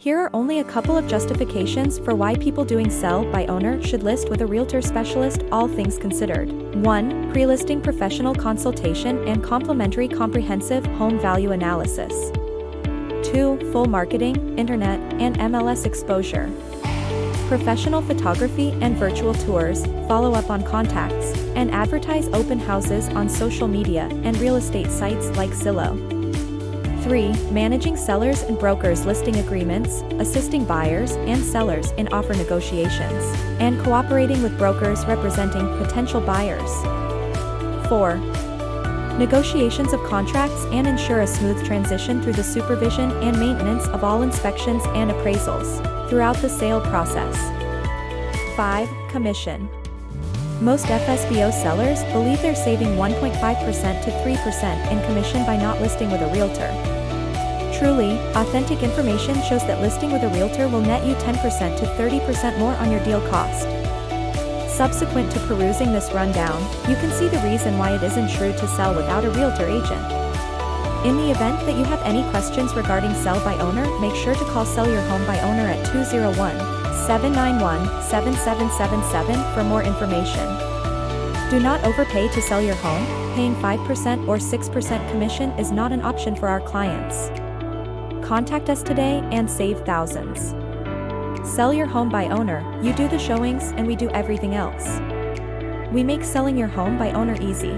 Here are only a couple of justifications for why people doing sell by owner should list with a realtor specialist, all things considered. 1. Pre-listing professional consultation and complimentary comprehensive home value analysis. 2. Full marketing, internet, and MLS exposure. Professional photography and virtual tours, follow up on contacts, and advertise open houses on social media and real estate sites like Zillow. 3. Managing sellers and brokers listing agreements, assisting buyers and sellers in offer negotiations, and cooperating with brokers representing potential buyers. 4. Negotiations of contracts and ensure a smooth transition through the supervision and maintenance of all inspections and appraisals throughout the sale process. 5. Commission. Most FSBO sellers believe they're saving 1.5% to 3% in commission by not listing with a realtor. Truly, authentic information shows that listing with a realtor will net you 10% to 30% more on your deal cost. Subsequent to perusing this rundown, you can see the reason why it isn't shrewd to sell without a realtor agent. In the event that you have any questions regarding sell by owner, make sure to call Sell Your Home by Owner at 201-791-7777 for more information. Do not overpay to sell your home. Paying 5% or 6% commission is not an option for our clients. Contact us today and save thousands. Sell Your Home by Owner, you do the showings and we do everything else. We make selling your home by owner easy.